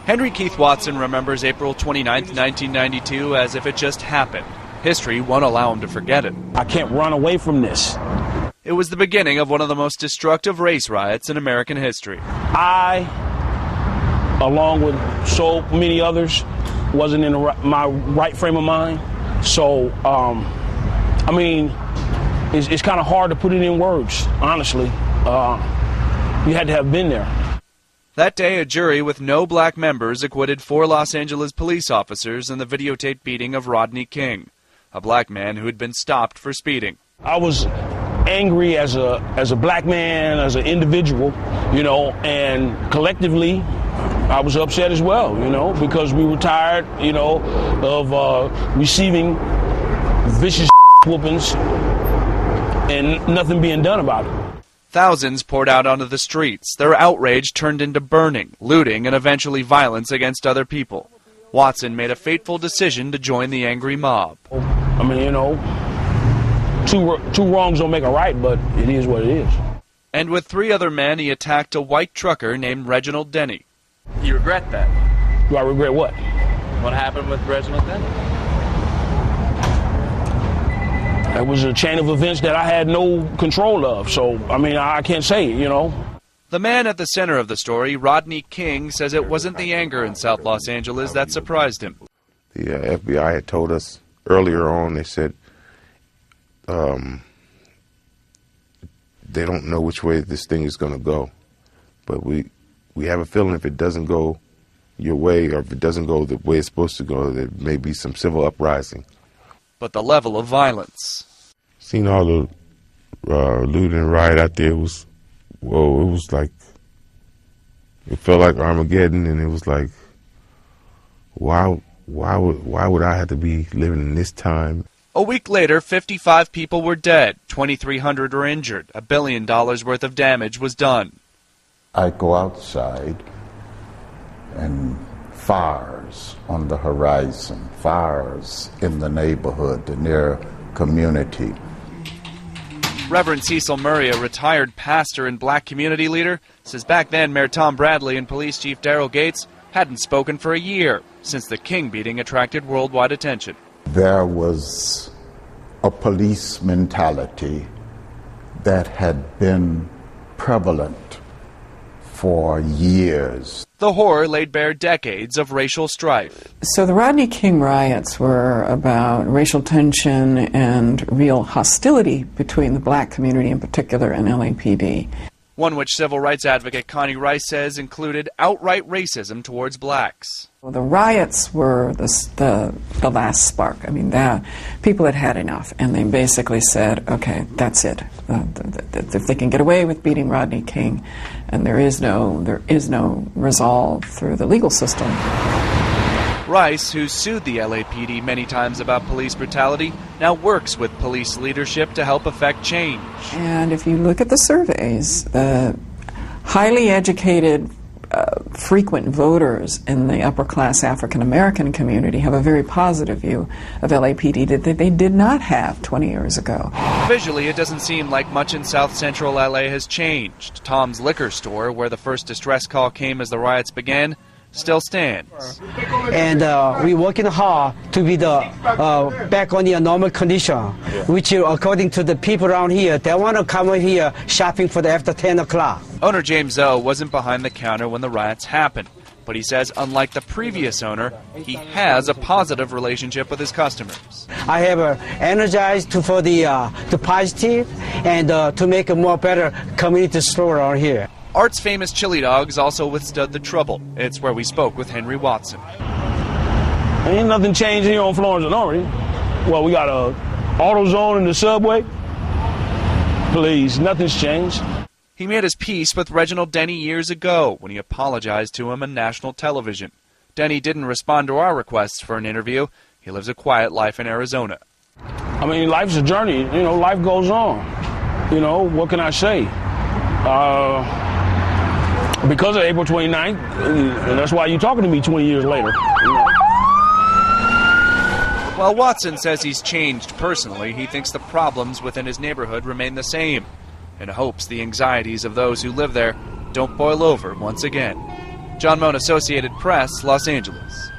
Henry Keith Watson remembers April 29, 1992 as if it just happened. History won't allow him to forget it. I can't run away from this. It was the beginning of one of the most destructive race riots in American history. I, along with so many others, wasn't in my right frame of mind. So, I mean, it's kind of hard to put it in words, honestly. You had to have been there. That day, a jury with no black members acquitted 4 Los Angeles police officers in the videotaped beating of Rodney King, a black man who had been stopped for speeding. I was angry as a black man, as an individual, you know, and collectively, I was upset as well, you know, because we were tired, you know, of receiving vicious whoopings and nothing being done about it. Thousands poured out onto the streets. Their outrage turned into burning, looting, and eventually violence against other people. Watson made a fateful decision to join the angry mob. I mean, you know, two wrongs don't make a right, but it is what it is. And with 3 other men, he attacked a white trucker named Reginald Denny. You regret that? Do I regret what? What happened with Reginald Denny? It was a chain of events that I had no control of, so, I mean, I can't say, you know. The man at the center of the story, Rodney King, says it wasn't the anger in South Los Angeles that surprised him. The FBI had told us earlier on, they said they don't know which way this thing is going to go. But we have a feeling if it doesn't go your way, or if it doesn't go the way it's supposed to go, there may be some civil uprising. But the level of violence. Seeing all the looting and riot out there was, whoa, it was like, it felt like Armageddon, and it was like, why would I have to be living in this time? A week later, 55 people were dead, 2,300 were injured, $1 billion worth of damage was done. I go outside and fires on the horizon, fires in the neighborhood, in their community. Reverend Cecil Murray, a retired pastor and black community leader, says back then Mayor Tom Bradley and Police Chief Daryl Gates hadn't spoken for a year since the King beating attracted worldwide attention. There was a police mentality that had been prevalent for years. The horror laid bare decades of racial strife. So the Rodney King riots were about racial tension and real hostility between the black community in particular and LAPD. One which civil rights advocate Connie Rice says included outright racism towards blacks. Well, the riots were the last spark. I mean, people had had enough, and they basically said, okay, that's it. If they can get away with beating Rodney King, and there is no resolve through the legal system. Rice, who sued the LAPD many times about police brutality, now works with police leadership to help effect change. And if you look at the surveys, the highly educated, frequent voters in the upper-class African-American community have a very positive view of LAPD that they did not have 20 years ago. Visually, it doesn't seem like much in South Central LA has changed. Tom's liquor store, where the first distress call came as the riots began, still stands. And we're working hard to be back on the normal condition, which according to the people around here, they want to come here shopping for after 10 o'clock. Owner James O wasn't behind the counter when the riots happened, but he says unlike the previous owner, he has a positive relationship with his customers. I have energized for the positive and to make a more better community store around here. Art's famous chili dogs also withstood the trouble. It's where we spoke with Henry Watson. Ain't nothing changed here on Florence and Orange. Well, we got a AutoZone in the subway. Please, nothing's changed. He made his peace with Reginald Denny years ago when he apologized to him on national television. Denny didn't respond to our requests for an interview. He lives a quiet life in Arizona. I mean, life's a journey. You know, life goes on. You know, what can I say? Because of April 29th, and that's why you're talking to me 20 years later. You know? While Watson says he's changed personally, he thinks the problems within his neighborhood remain the same, and hopes the anxieties of those who live there don't boil over once again. John Moan, Associated Press, Los Angeles.